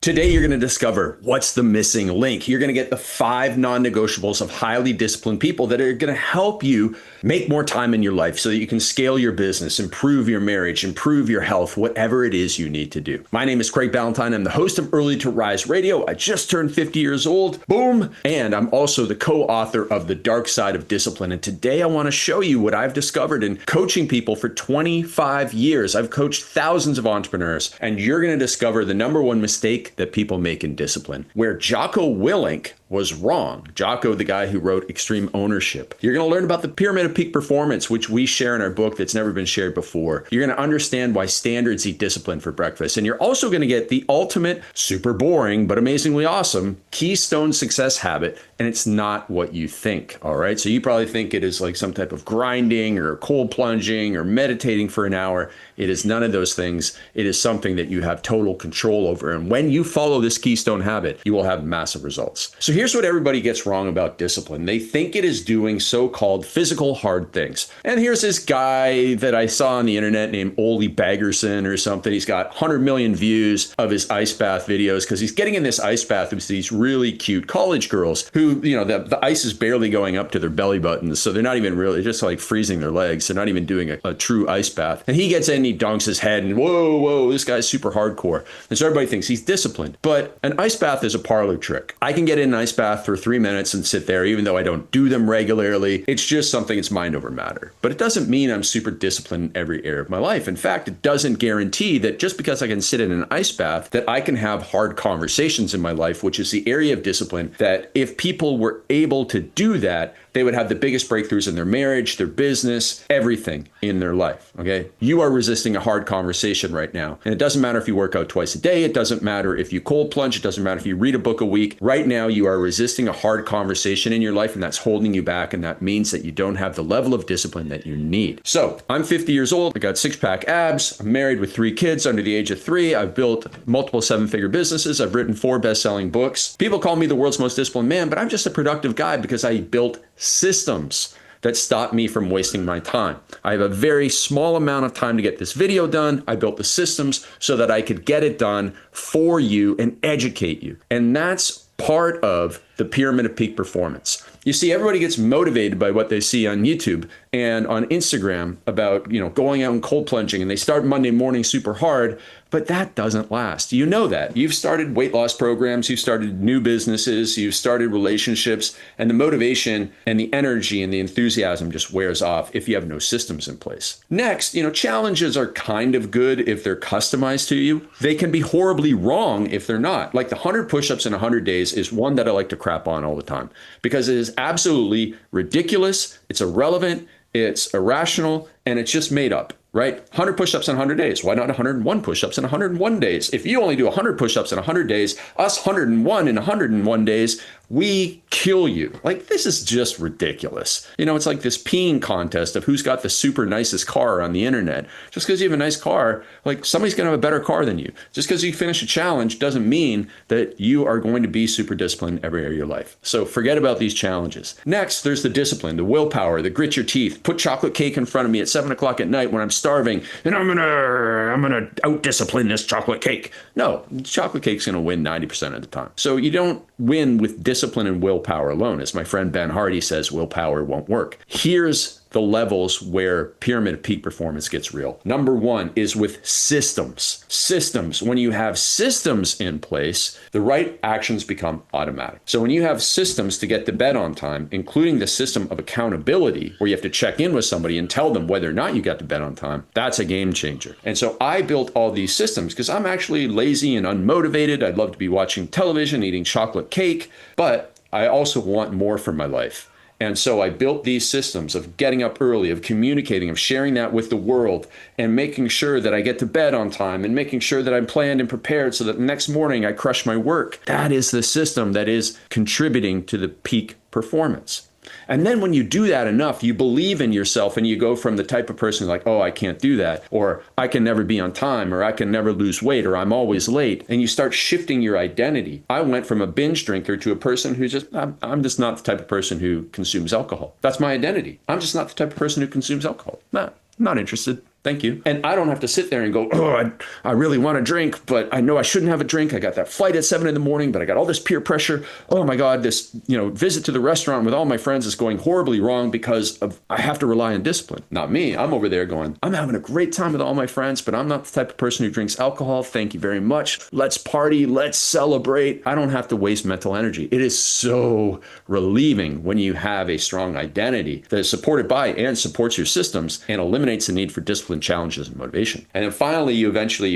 Today, you're going to discover what's the missing link. You're going to get the 5 non-negotiables of highly disciplined people that are going to help you make more time in your life so that you can scale your business, improve your marriage, improve your health, whatever it is you need to do. My name is Craig Ballantyne. I'm the host of Early to Rise Radio. I just turned 50 years old. Boom. And I'm also the co-author of The Dark Side of Discipline. And today I want to show you what I've discovered in coaching people for 25 years. I've coached thousands of entrepreneurs, and you're going to discover the number one mistake that people make in discipline, where Jocko Willink was wrong. Jocko, the guy who wrote Extreme Ownership. You're going to learn about the pyramid of peak performance, which we share in our book that's never been shared before. You're going to understand why standards eat discipline for breakfast. And you're also going to get the ultimate, super boring, but amazingly awesome keystone success habit. And it's not what you think. All right. So you probably think it is like some type of grinding or cold plunging or meditating for an hour. It is none of those things. It is something that you have total control over. And when you follow this keystone habit, you will have massive results. So here's what everybody gets wrong about discipline. They think it is doing so-called physical hard things. And here's this guy that I saw on the internet named Ole Baggerson or something. He's got 100 million views of his ice bath videos because he's getting in this ice bath with these really cute college girls who, you know, the ice is barely going up to their belly buttons. So they're not even really, just like freezing their legs. They're not even doing a true ice bath. And he gets in, he dunks his head and whoa, this guy's super hardcore. And so everybody thinks he's disciplined. But an ice bath is a parlor trick. I can get in an ice bath for 3 minutes and sit there, even though I don't do them regularly. It's just something, it's mind over matter. But it doesn't mean I'm super disciplined in every area of my life. In fact, it doesn't guarantee that just because I can sit in an ice bath, that I can have hard conversations in my life, which is the area of discipline that if people were able to do that, they would have the biggest breakthroughs in their marriage, their business, everything in their life, okay? You are resisting a hard conversation right now. And it doesn't matter if you work out twice a day. It doesn't matter if you cold plunge. It doesn't matter if you read a book a week. Right now, you are resisting a hard conversation in your life, and that's holding you back. And that means that you don't have the level of discipline that you need. So I'm 50 years old. I got 6-pack abs. I'm married with 3 kids under the age of 3. I've built multiple 7-figure businesses. I've written 4 best-selling books. People call me the world's most disciplined man, but I'm just a productive guy because I built systems that stop me from wasting my time. I have a very small amount of time to get this video done. I built the systems so that I could get it done for you and educate you. And that's part of the pyramid of peak performance. You see, everybody gets motivated by what they see on YouTube and on Instagram about, you know, going out and cold plunging, and they start Monday morning super hard, but that doesn't last. You know that. You've started weight loss programs, you've started new businesses, you've started relationships, and the motivation and the energy and the enthusiasm just wears off if you have no systems in place. Next, you know, challenges are kind of good if they're customized to you. They can be horribly wrong if they're not. Like the 100 push-ups in 100 days is one that I like to crap on all the time because it is absolutely ridiculous, it's irrelevant, it's irrational, and it's just made up, right? 100 push-ups in 100 days. Why not 101 push-ups in 101 days? If you only do 100 push-ups in 100 days, us 101 in 101 days, we kill you. Like, this is just ridiculous. You know, it's like this peeing contest of who's got the super nicest car on the internet. Just because you have a nice car, like somebody's going to have a better car than you. Just because you finish a challenge doesn't mean that you are going to be super disciplined in every area of your life. So forget about these challenges. Next, there's the discipline, the willpower, the grit your teeth. Put chocolate cake in front of me at 7 o'clock at night when I'm starving, and I'm gonna out-discipline this chocolate cake. No, chocolate cake's gonna win 90% of the time. So you don't win with discipline and willpower alone. As my friend Ben Hardy says, willpower won't work. Here's the levels where pyramid of peak performance gets real. Number 1 is with systems. Systems. When you have systems in place, the right actions become automatic. So when you have systems to get to bed on time, including the system of accountability, where you have to check in with somebody and tell them whether or not you got to bed on time, that's a game changer. And so I built all these systems because I'm actually lazy and unmotivated. I'd love to be watching television, eating chocolate cake, but I also want more from my life. And so I built these systems of getting up early, of communicating, of sharing that with the world, and making sure that I get to bed on time, and making sure that I'm planned and prepared so that the next morning I crush my work. That is the system that is contributing to the peak performance. And then when you do that enough, you believe in yourself and you go from the type of person like, oh, I can't do that, or I can never be on time, or I can never lose weight, or I'm always late. And you start shifting your identity. I went from a binge drinker to a person who's just, I'm just not the type of person who consumes alcohol. That's my identity. I'm just not the type of person who consumes alcohol. Not interested. Thank you. And I don't have to sit there and go, oh, I really want to drink, but I know I shouldn't have a drink. I got that flight at 7 a.m, but I got all this peer pressure. Oh my God, this, visit to the restaurant with all my friends is going horribly wrong because I have to rely on discipline. Not me. I'm over there going, I'm having a great time with all my friends, but I'm not the type of person who drinks alcohol. Thank you very much. Let's party. Let's celebrate. I don't have to waste mental energy. It is so relieving when you have a strong identity that is supported by and supports your systems and eliminates the need for discipline, challenges, and motivation. And then finally, you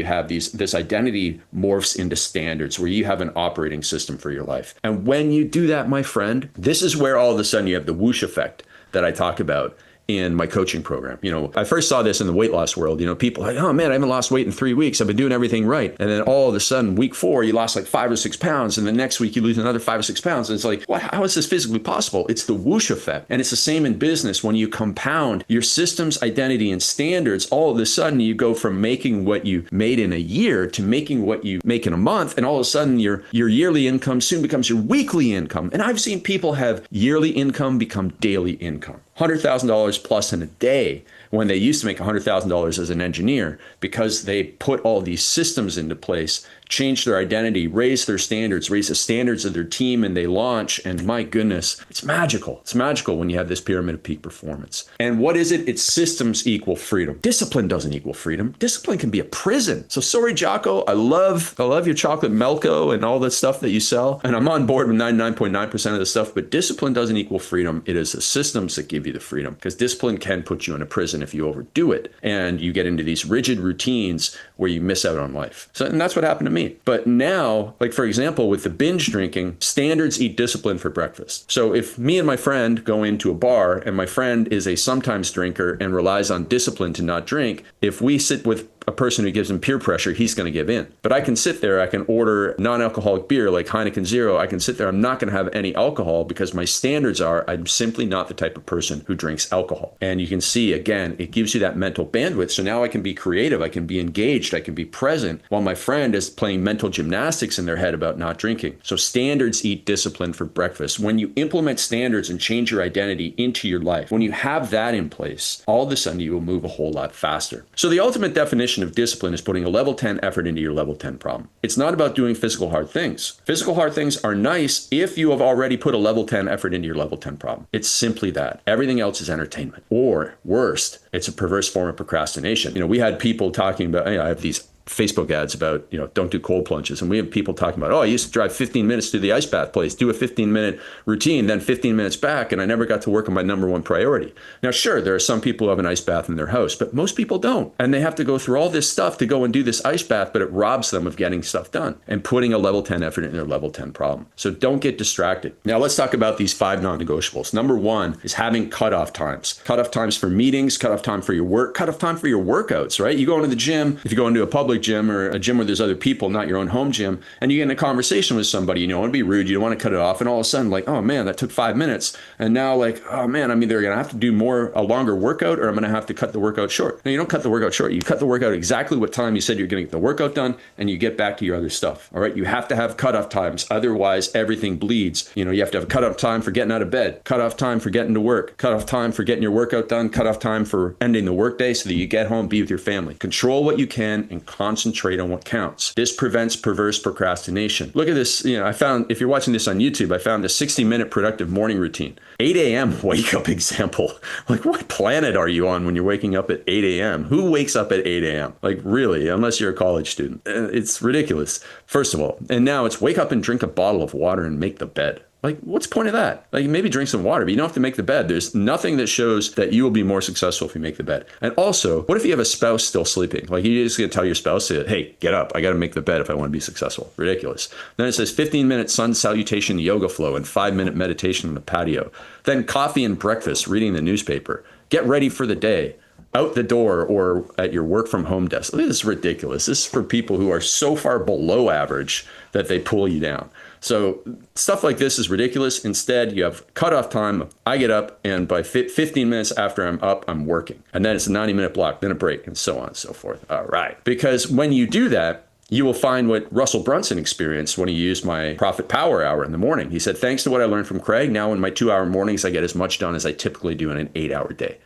have this identity morphs into standards where you have an operating system for your life. And when you do that, my friend, this is where all of a sudden you have the whoosh effect that I talk about in my coaching program. I first saw this in the weight loss world. People are like, oh man, I haven't lost weight in 3 weeks. I've been doing everything right. And then all of a sudden, week 4, you lost like 5 or 6 pounds. And the next week you lose another 5 or 6 pounds. And it's like, how is this physically possible? It's the whoosh effect. And it's the same in business. When you compound your systems, identity, and standards, all of a sudden you go from making what you made in a year to making what you make in a month. And all of a sudden your yearly income soon becomes your weekly income. And I've seen people have yearly income become daily income. $100,000 plus in a day when they used to make $100,000 as an engineer, because they put all these systems into place, changed their identity, raised their standards, raised the standards of their team, and they launch. And my goodness, it's magical. It's magical when you have this pyramid of peak performance. And what is it? It's systems equal freedom. Discipline doesn't equal freedom. Discipline can be a prison. So sorry, Jocko, I love your chocolate Melco and all the stuff that you sell. And I'm on board with 99.9% of the stuff, but discipline doesn't equal freedom. It is the systems that give you the freedom, because discipline can put you in a prison if you overdo it. And you get into these rigid routines where you miss out on life. And that's what happened to me. But now, like for example, with the binge drinking, standards eat discipline for breakfast. So if me and my friend go into a bar and my friend is a sometimes drinker and relies on discipline to not drink, if we sit with a person who gives him peer pressure, he's going to give in. But I can sit there, I can order non-alcoholic beer like Heineken Zero. I can sit there, I'm not going to have any alcohol because my standards are, I'm simply not the type of person who drinks alcohol. And you can see, again, it gives you that mental bandwidth. So now I can be creative, I can be engaged, I can be present, while my friend is playing mental gymnastics in their head about not drinking. So standards eat discipline for breakfast. When you implement standards and change your identity into your life, when you have that in place, all of a sudden you will move a whole lot faster. So the ultimate definition of discipline is putting a level 10 effort into your level 10 problem. It's not about doing physical hard things. Physical hard things are nice if you have already put a level 10 effort into your level 10 problem. It's simply that. Everything else is entertainment. Or worst, it's a perverse form of procrastination. We had people talking about, I have these Facebook ads about, don't do cold plunges. And we have people talking about, I used to drive 15 minutes to the ice bath place, do a 15-minute routine, then 15 minutes back, and I never got to work on my number one priority. Now, sure, there are some people who have an ice bath in their house, but most people don't. And they have to go through all this stuff to go and do this ice bath, but it robs them of getting stuff done and putting a level 10 effort in their level 10 problem. So don't get distracted. Now, let's talk about these 5 non-negotiables. Number 1 is having cutoff times. Cutoff times for meetings, cutoff time for your work, cutoff time for your workouts, right? You go into the gym, if you go into a public gym or a gym where there's other people, not your own home gym, and you get in a conversation with somebody, you don't want to be rude, you don't want to cut it off, and all of a sudden, like, oh man, that took 5 minutes, and now like, oh man, I'm either going to have to do a longer workout, or I'm going to have to cut the workout short. No, you don't cut the workout short. You cut the workout exactly what time you said you're going to get the workout done, and you get back to your other stuff. All right, you have to have cutoff times, otherwise everything bleeds. You have to have a cutoff time for getting out of bed, cutoff time for getting to work, cutoff time for getting your workout done, cutoff time for ending the workday so that you get home, be with your family. Control what you can and concentrate on what counts. This prevents perverse procrastination. Look at this. I found, if you're watching this on YouTube, I found a 60-minute productive morning routine. 8 a.m. wake up example. Like, what planet are you on when you're waking up at 8 a.m.? Who wakes up at 8 a.m.? Like, really, unless you're a college student. It's ridiculous, first of all. And now it's wake up and drink a bottle of water and make the bed. Like, what's the point of that? Like, maybe drink some water, but you don't have to make the bed. There's nothing that shows that you will be more successful if you make the bed. And also, what if you have a spouse still sleeping? Like, you're just going to tell your spouse, hey, get up. I got to make the bed if I want to be successful. Ridiculous. Then it says 15-minute sun salutation yoga flow and 5-minute meditation on the patio. Then coffee and breakfast, reading the newspaper. Get ready for the day. Out the door or at your work from home desk. This is ridiculous. This is for people who are so far below average that they pull you down. So stuff like this is ridiculous. Instead, you have cutoff time. I get up, and by 15 minutes after I'm up, I'm working. And then it's a 90-minute block, then a break, and so on and so forth. All right. Because when you do that, you will find what Russell Brunson experienced when he used my Profit Power Hour in the morning. He said, thanks to what I learned from Craig, now in my 2-hour mornings, I get as much done as I typically do in an 8-hour day.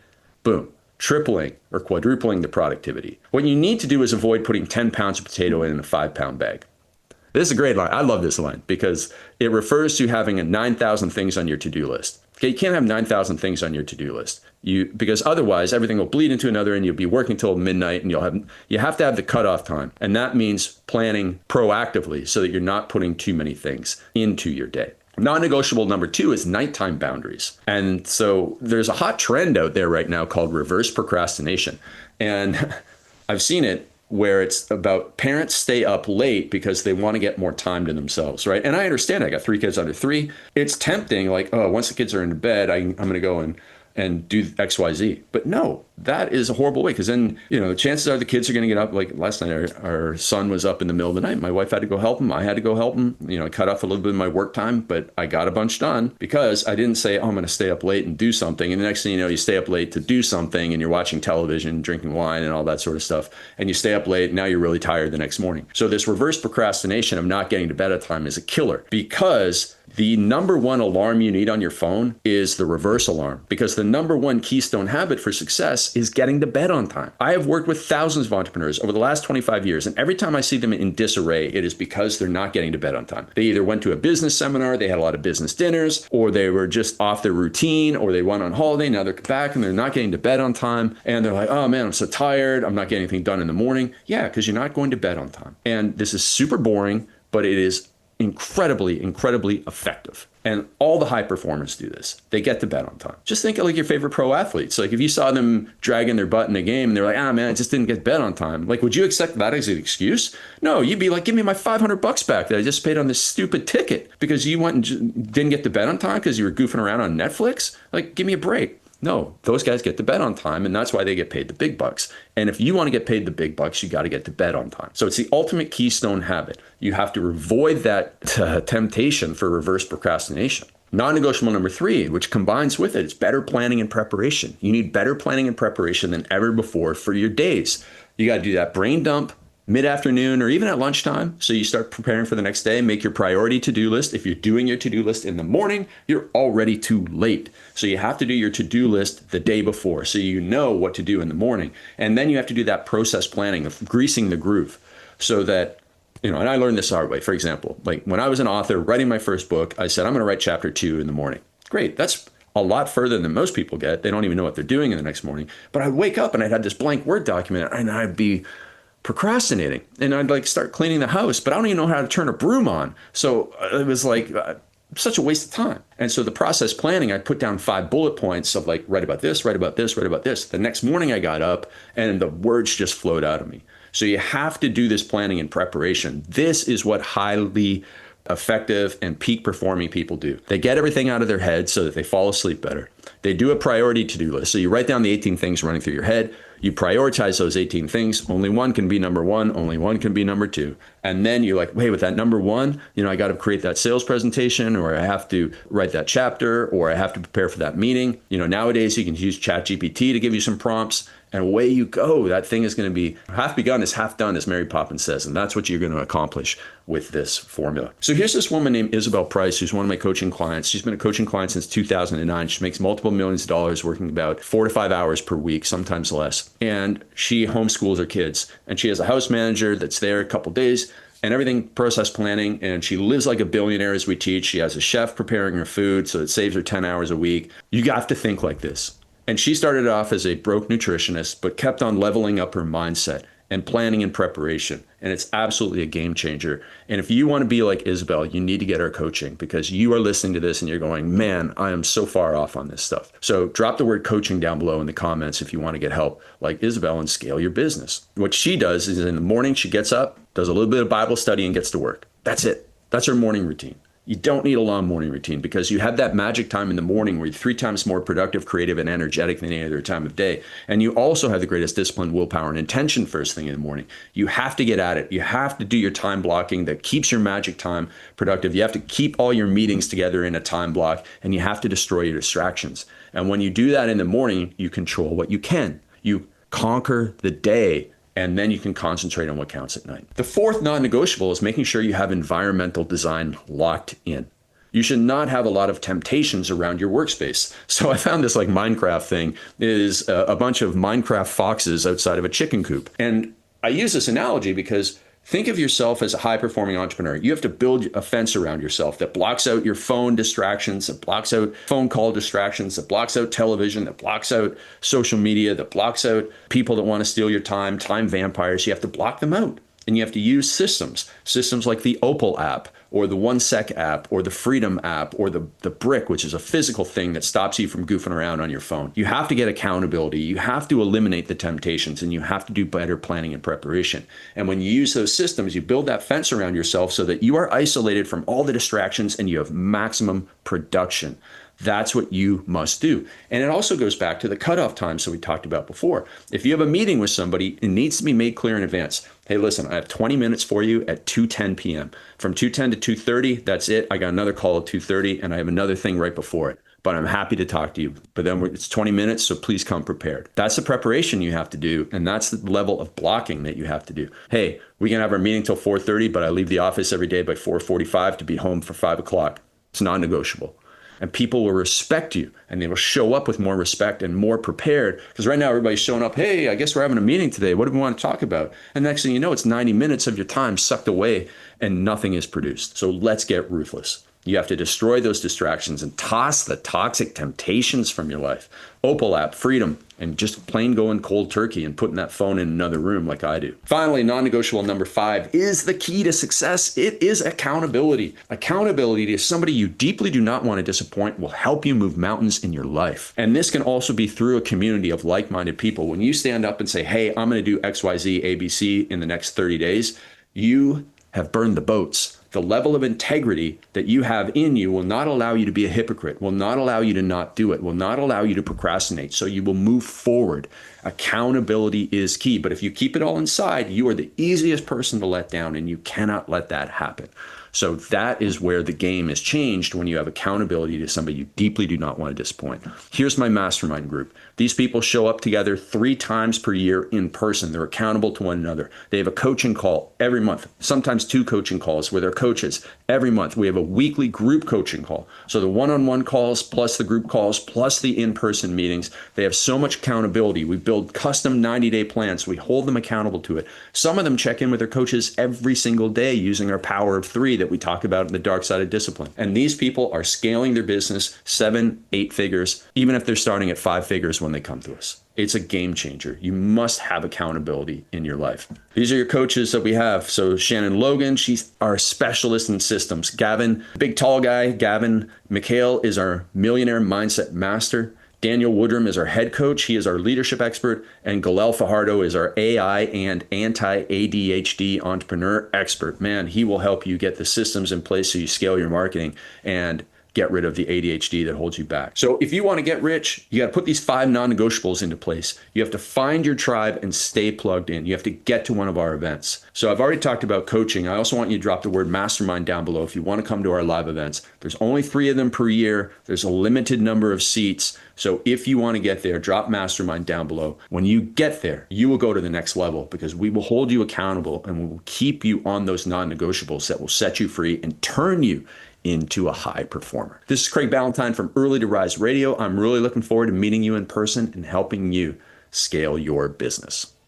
Boom. tripling or quadrupling the productivity. What you need to do is avoid putting 10 pounds of potato in a 5-pound bag. This is a great line. I love this line because it refers to having a 9,000 things on your to-do list. Okay, you can't have 9,000 things on your to-do list. Because otherwise everything will bleed into another and you'll be working till midnight and you have to have the cutoff time. And that means planning proactively so that you're not putting too many things into your day. Non-negotiable number 2 is nighttime boundaries. And so there's a hot trend out there right now called reverse procrastination. And I've seen it where it's about parents stay up late because they want to get more time to themselves, right? And I understand. I got 3 kids under 3. It's tempting, like, oh, once the kids are in bed, I'm going to go and do X, Y, Z. But no, that is a horrible way because then, chances are the kids are going to get up. Like last night, our son was up in the middle of the night. My wife had to go help him. I had to go help him. I cut off a little bit of my work time, but I got a bunch done because I didn't say, oh, I'm going to stay up late and do something. And the next thing you know, you stay up late to do something and you're watching television, drinking wine and all that sort of stuff. And you stay up late. And now you're really tired the next morning. So this reverse procrastination of not getting to bed at time is a killer because the number one alarm you need on your phone is the reverse alarm, because the number one keystone habit for success is getting to bed on time. I have worked with thousands of entrepreneurs over the last 25 years, and every time I see them in disarray, it is because they're not getting to bed on time. They either went to a business seminar, they had a lot of business dinners, or they were just off their routine, or they went on holiday, now they're back and they're not getting to bed on time, and they're like, oh man, I'm so tired, I'm not getting anything done in the morning. Yeah, because you're not going to bed on time. And this is super boring, but it is incredibly, incredibly effective. And all the high performers do this. They get to bed on time. Just think of like your favorite pro athletes. Like if you saw them dragging their butt in a game and they're like, man, I just didn't get to bed on time. Like, would you accept that as an excuse? No, you'd be like, give me my $500 back that I just paid on this stupid ticket because you went and didn't get to bed on time because you were goofing around on Netflix. Like, give me a break. No, those guys get to bed on time, and that's why they get paid the big bucks. And if you want to get paid the big bucks, you got to get to bed on time. So it's the ultimate keystone habit. You have to avoid that temptation for reverse procrastination. Non-negotiable number 3, which combines with it, is better planning and preparation. You need better planning and preparation than ever before for your days. You got to do that brain dump mid-afternoon or even at lunchtime. So you start preparing for the next day, make your priority to-do list. If you're doing your to-do list in the morning, you're already too late. So you have to do your to-do list the day before so you know what to do in the morning. And then you have to do that process planning of greasing the groove so that, and I learned this the hard way. For example, like when I was an author writing my first book, I said, I'm going to write chapter 2 in the morning. Great. That's a lot further than most people get. They don't even know what they're doing in the next morning. But I'd wake up and I'd have this blank Word document and I'd be procrastinating and I'd like start cleaning the house, but I don't even know how to turn a broom on. So it was like such a waste of time. And so the process planning, I put down 5 bullet points of like, write about this, write about this, write about this. The next morning I got up and the words just flowed out of me. So you have to do this planning and preparation. This is what highly effective and peak performing people do. They get everything out of their head so that they fall asleep better. They do a priority to-do list. So you write down the 18 things running through your head. You prioritize those 18 things. Only one can be number 1. Only one can be number 2. And then you're like, wait, with that number 1, I got to create that sales presentation, or I have to write that chapter, or I have to prepare for that meeting. Nowadays you can use ChatGPT to give you some prompts. And away you go. That thing is going to be half begun is half done, as Mary Poppins says. And that's what you're going to accomplish with this formula. So here's this woman named Isabel Price, who's one of my coaching clients. She's been a coaching client since 2009. She makes multiple millions of dollars working about 4 to 5 hours per week, sometimes less. And she homeschools her kids. And she has a house manager that's there a couple days and everything process planning. And she lives like a billionaire, as we teach. She has a chef preparing her food, so it saves her 10 hours a week. You have to think like this. And she started off as a broke nutritionist, but kept on leveling up her mindset and planning and preparation. And it's absolutely a game changer. And if you want to be like Isabel, you need to get her coaching, because you are listening to this and you're going, man, I am so far off on this stuff. So drop the word coaching down below in the comments if you want to get help like Isabel and scale your business. What she does is in the morning, she gets up, does a little bit of Bible study and gets to work. That's it. That's her morning routine. You don't need a long morning routine, because you have that magic time in the morning where you're 3 times more productive, creative, and energetic than any other time of day. And you also have the greatest discipline, willpower, and intention first thing in the morning. You have to get at it. You have to do your time blocking that keeps your magic time productive. You have to keep all your meetings together in a time block, and you have to destroy your distractions. And when you do that in the morning, you control what you can. You conquer the day, and then you can concentrate on what counts at night. The 4th non-negotiable is making sure you have environmental design locked in. You should not have a lot of temptations around your workspace. So I found this like Minecraft thing is a bunch of Minecraft foxes outside of a chicken coop. And I use this analogy because think of yourself as a high-performing entrepreneur. You have to build a fence around yourself that blocks out your phone distractions, that blocks out phone call distractions, that blocks out television, that blocks out social media, that blocks out people that want to steal your time, time vampires. You have to block them out. And you have to use systems like the Opal app or the 1Sec app or the Freedom app or the Brick, which is a physical thing that stops you from goofing around on your phone. You have to get accountability. You have to eliminate the temptations, and you have to do better planning and preparation. And when you use those systems, you build that fence around yourself so that you are isolated from all the distractions and you have maximum production. That's what you must do. And it also goes back to the cutoff time. So we talked about before. If you have a meeting with somebody, it needs to be made clear in advance. Hey, listen, I have 20 minutes for you at 2:10 p.m. From 2:10 to 2:30, that's it. I got another call at 2:30 and I have another thing right before it. But I'm happy to talk to you. But then it's 20 minutes, so please come prepared. That's the preparation you have to do, and that's the level of blocking that you have to do. Hey, we can have our meeting till 4:30, but I leave the office every day by 4:45 to be home for 5 o'clock. It's non-negotiable. And people will respect you, and they will show up with more respect and more prepared. Because right now everybody's showing up, hey, I guess we're having a meeting today. What do we want to talk about? And next thing you know, it's 90 minutes of your time sucked away and nothing is produced. So let's get ruthless. You have to destroy those distractions and toss the toxic temptations from your life. Opal app, Freedom, and just plain going cold turkey and putting that phone in another room like I do. Finally, non-negotiable number 5 is the key to success. It is accountability. Accountability to somebody you deeply do not want to disappoint will help you move mountains in your life. And this can also be through a community of like-minded people. When you stand up and say, hey, I'm going to do X, Y, Z, A, B, C in the next 30 days, you have burned the boats. The level of integrity that you have in you will not allow you to be a hypocrite, will not allow you to not do it, will not allow you to procrastinate. So you will move forward. Accountability is key. But if you keep it all inside, you are the easiest person to let down, and you cannot let that happen. So that is where the game is changed when you have accountability to somebody you deeply do not want to disappoint. Here's my mastermind group. These people show up together 3 times per year in person. They're accountable to one another. They have a coaching call every month, sometimes 2 coaching calls with their coaches every month. We have a weekly group coaching call. So the one-on-one calls plus the group calls plus the in-person meetings, they have so much accountability. We build custom 90-day plans. We hold them accountable to it. Some of them check in with their coaches every single day using our power of 3 that we talk about in the dark side of discipline. And these people are scaling their business 7, 8 figures, even if they're starting at 5 figures when they come to us. It's a game changer. You must have accountability in your life. These are your coaches that we have. So Shannon Logan, she's our specialist in systems. Gavin, big tall guy. Gavin McHale is our millionaire mindset master. Daniel Woodrum is our head coach. He is our leadership expert. And Galel Fajardo is our AI and anti-ADHD entrepreneur expert. Man, he will help you get the systems in place so you scale your marketing and get rid of the ADHD that holds you back. So if you want to get rich, you got to put these 5 non-negotiables into place. You have to find your tribe and stay plugged in. You have to get to one of our events. So I've already talked about coaching. I also want you to drop the word mastermind down below if you want to come to our live events. There's only 3 of them per year. There's a limited number of seats. So if you want to get there, drop mastermind down below. When you get there, you will go to the next level because we will hold you accountable and we will keep you on those non-negotiables that will set you free and turn you into a high performer. This is Craig Ballantyne from Early to Rise Radio. I'm really looking forward to meeting you in person and helping you scale your business.